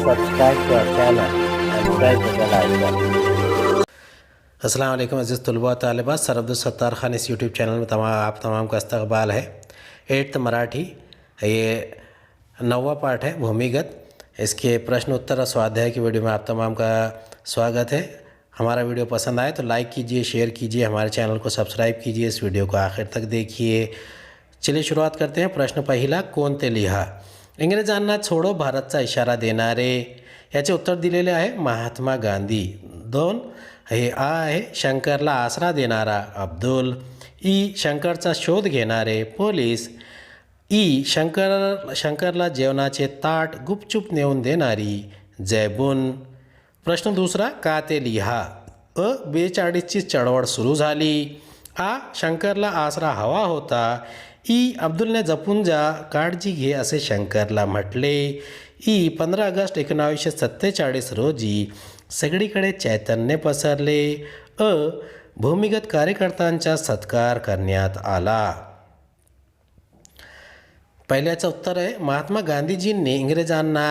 subscribe to our channel and press the bell icon. अस्सलाम वालेकुम अज़ीज़ तलबा व तालिबात। सर अब्दुल सत्तार ख़ान इस यूट्यूब चैनल में आप तमाम का इस्तकबाल है। 8th मराठी ये 9वां पार्ट है भूमिगत। इसके प्रश्न उत्तर और स्वाध्याय की वीडियो में आप तमाम का स्वागत है। हमारा वीडियो पसंद आए तो लाइक कीजिए, शेयर कीजिए, हमारे चैनल को सब्सक्राइब कीजिए, इस वीडियो को आखिर तक देखिए। चलिए शुरुआत करते हैं। प्रश्न पहिला, कोणते लिहा? इंग्रजांना छोडो भारतचा इशारा देणारे, याचे उत्तर दिलेले आहे महात्मा गांधी। 2 हे आ आहे शंकरला आसरा देणारा अब्दुल। ई शंकरचा शोध घेणारे पोलीस। ई शंकरला जेवणाचे ताट गुपचूप नेऊन देणारी जैबून। प्रश्न दुसरा, का ते लिहा? 42ची चळवळ सुरू झाली। आ शंकरला आसरा हवा होता। ई अब्दुलने जपून जा, काळजी घे असे शंकरला म्हटले। ई 15 ऑगस्ट 1947 रोजी सगळीकडे चैतन्य पसरले। भूमिगत कार्यकर्त्यांचा सत्कार करण्यात आला। पहिल्याचं उत्तर आहे महात्मा गांधीजींनी इंग्रजांना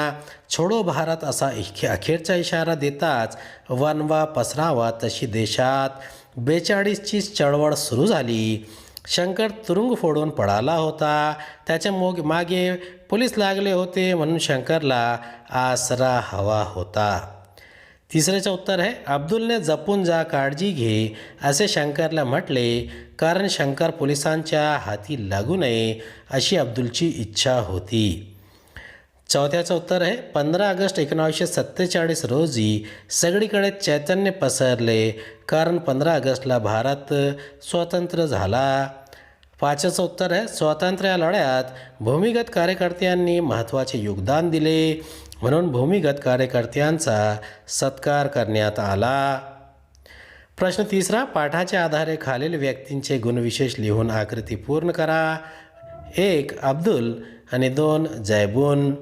छोडो भारत असा अखेरचा इशारा देताच वणवा पसरावा तशी देशात 42ची चळवळ सुरू झाली। शंकर तुरुंग फोडून पळाला होता। त्याच्या मागे पोलीस लागले होते म्हणून शंकरला आसरा हवा होता। तिसऱ्याचं उत्तर आहे अब्दुलने जपून जा, काळजी घे असे शंकरला म्हटले, कारण शंकर पोलिसांच्या हाती लागू नये अशी अब्दुलची इच्छा होती। चौथ्याचं उत्तर आहे 15 ऑगस्ट 1947 रोजी सगळीकडे चैतन्य पसरले, कारण 15 ऑगस्टला भारत स्वतंत्र झाला। पाचचं उत्तर आहे स्वातंत्र्य लढ्यात भूमिगत कार्यकर्त्यांनी महत्त्वाचे योगदान दिले, म्हणून भूमिगत कार्यकर्त्यांचा सत्कार करण्यात आला। प्रश्न तिसरा, पाठाच्या आधारे खालील व्यक्तींचे गुणविशेष लिहून आकृती पूर्ण करा। 1 अब्दुल आणि 2 जैबून।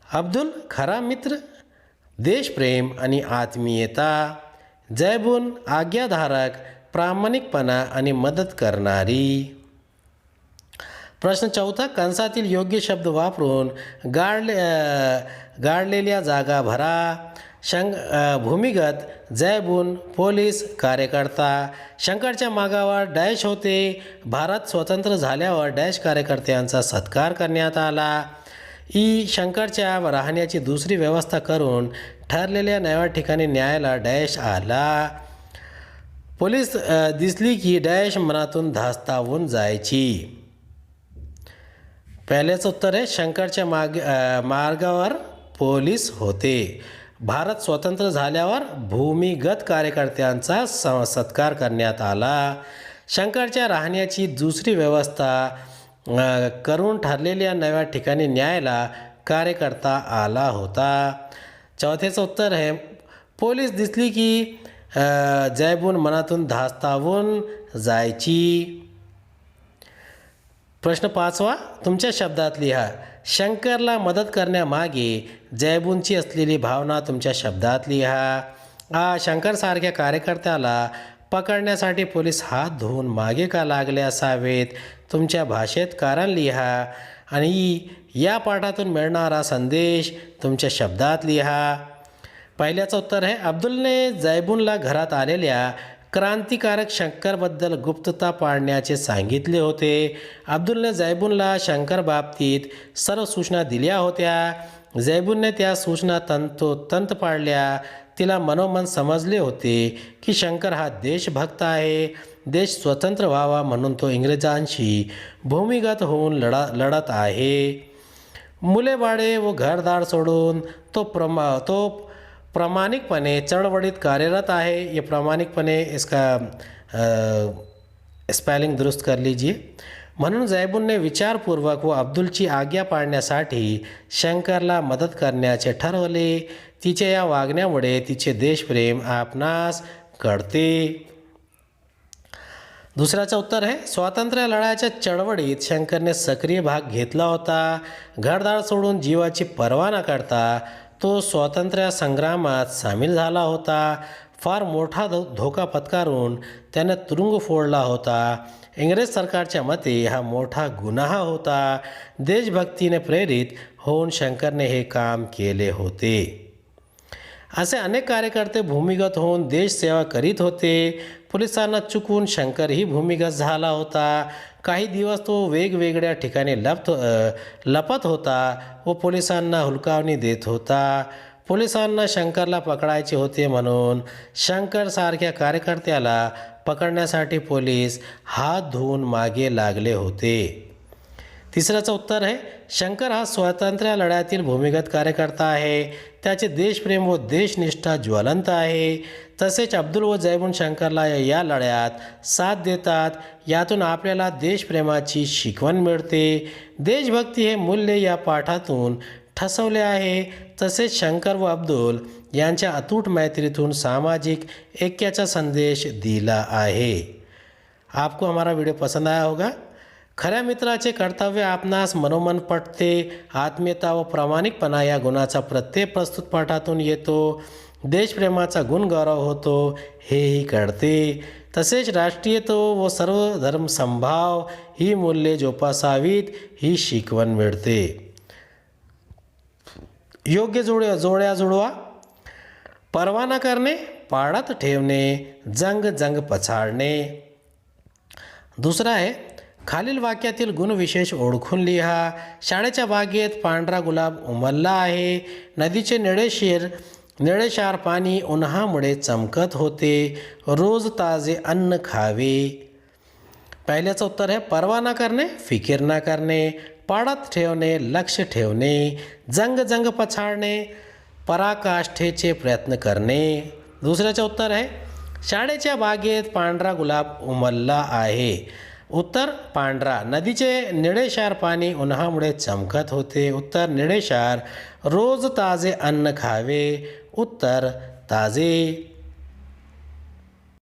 अब्दुल खरा मित्र, देशप्रेम आणि आत्मीयता। जैबून आज्ञाधारक, प्रामाणिकपणा आणि मदत करणारी। प्रश्न चौथा, कंसातील योग्य शब्द वापरून गाळलेल्या जागा भरा। भूमिगत, जैबून, पोलीस, कार्यकर्ता। शंकरच्या मागावर डॅश होते। भारत स्वतंत्र झाल्यावर डॅश कार्यकर्त्यांचा सत्कार करण्यात आला। ई शंकरच्या राहण्याची दुसरी व्यवस्था करून ठरलेल्या नव्या ठिकाणी न्यायाला डॅश आला। पोलीस दिसली की डॅश मनातून धास्तावून जायची। पहिल्याचं उत्तर आहे शंकरच्या मार्गावर पोलीस होते। भारत स्वतंत्र झाल्यावर भूमिगत कार्यकर्त्यांचा सत्कार करण्यात आला। शंकरच्या राहण्याची दुसरी व्यवस्था करून ठरलेल्या नव्या ठिकाणी न्यायाला कार्यकर्ता आला होता। चौथ्याचं उत्तर आहे पोलीस दिसली की जैबून मनातून धास्तावून जायची। प्रश्न 5वा, तुमच्या शब्दात लिहा। शंकरला मदत करण्यामागे जैबूनची असलेली भावना तुमच्या शब्दात लिहा। शंकरसारख्या कार्यकर्त्याला पकडण्यासाठी पोलीस हात धुवून मागे का लागले असावेत? तुमच्या भाषेत कारण लिहा। आणि या पाठातून मिळणारा संदेश तुमच्या शब्दात लिहा। पहिल्याचं उत्तर आहे अब्दुलने जैबूनला घरात आलेल्या क्रांतिकारक शंकरबद्दल गुप्तता पाळण्याचे सांगितले होते। अब्दुलने जैबूनला शंकर बाबतीत सर्व सूचना दिल्या होत्या। जैबूनने त्या सूचना तंतोतंत पाळल्या। तिला मनोमन समजले होते की शंकर हा देशभक्त आहे। देश स्वतंत्र व्हावा म्हणून तो इंग्रजांशी भूमिगत होऊन लढत आहे। मुलेबाळे व घरदार सोडून तो प्रामाणिकपणे चळवळीत कार्यरत है। ये प्रामाणिकपणे इसका स्पेलिंग दुरुस्त कर लीजिए। म्हणून जैबूनने विचारपूर्वक व अब्दुलची आज्ञा पाळण्यासाठी शंकरला मदत करण्याचे ठरवले। तिच्या या वागण्यामुळे तिचे देशप्रेम आपणास कळते। दुसऱ्याचं उत्तर आहे स्वातंत्र्य लढ्याच्या चळवळीत शंकरने सक्रिय भाग घेतला होता। घरदार सोडून जीवाची पर्वा न करता तो स्वातंत्र्य संग्रामात सामील झाला होता। फार मोठा धोका पत्करून त्याने तुरुंग फोडला होता. इंग्रज सरकारच्या मते हा मोठा गुन्हा होता. देशभक्तीने प्रेरित होऊन शंकरने हे काम केले होते. असे अनेक कार्यकर्ते भूमिगत होऊन देशसेवा करीत होते. पोलिसांना चुकून शंकरही भूमिगत झाला होता. काही दिवस तो वेगवेगळ्या ठिकाणी लपत होता व पोलिसांना हुलकावणी देत होता. पोलिसांना शंकरला पकडायचे होते म्हणून शंकरसारख्या कार्यकर्त्याला पकडण्यासाठी पोलीस हात धुवून मागे लागले होते. तिसऱ्याचं उत्तर आहे शंकर हा स्वातंत्र्य लढ्यातील भूमिगत कार्यकर्ता आहे. त्याचे देशप्रेम व देशनिष्ठा ज्वलंत आहे. तसेच अब्दुल व जैबुन शंकरला या लढ्यात साथ देतात. यातून आपल्याला देशप्रेमाची शिकवण मिळते. देशभक्ती हे मूल्य या पाठातून ठसवले आहे. तसेच शंकर व अब्दुल यांच्या अतूट मैत्रीतून सामाजिक ऐक्याचा संदेश दिला आहे. आपको हमारा वीडियो पसंद आया होगा. खऱ्या मित्राचे कर्तव्य आपणास मनोमन पटते. आत्मीयता व प्रामाणिकपणा या गुणाचा प्रत्येक प्रस्तुत पाठातून येतो. देशप्रेमाचा गुणगौरव होतो हेही कळते. तसेच राष्ट्रीयत्व व सर्व धर्म समभाव ही मूल्ये जोपासावीत ही शिकवण मिळते. योग्य जोड्या जुळवा. परवाना करणे, पाळत ठेवणे, जंग पछाडणे. दुसरा आहे खालील वाक्यातील गुणविशेष ओळखून लिहा. शाळेच्या बागेत पांढरा गुलाब उमलला आहे. नदीचे निळेशार पाणी उन्हामुळे चमकत होते. रोज ताजे अन्न खावे. पहिल्याचं उत्तर आहे परवा न करणे, फिकीर न करणे. पाळत ठेवणे, लक्ष ठेवणे. जंग पछाडणे, पराकाष्ठेचे प्रयत्न करणे. दुसऱ्याचं उत्तर आहे शाळेच्या बागेत पांढरा गुलाब उमलला आहे. उत्तर पांढरा. नदीचे निळेशार पाणी उन्हामुळे चमकत होते. उत्तर निळेशार. रोज ताजे अन्न खावे. उत्तर ताजे.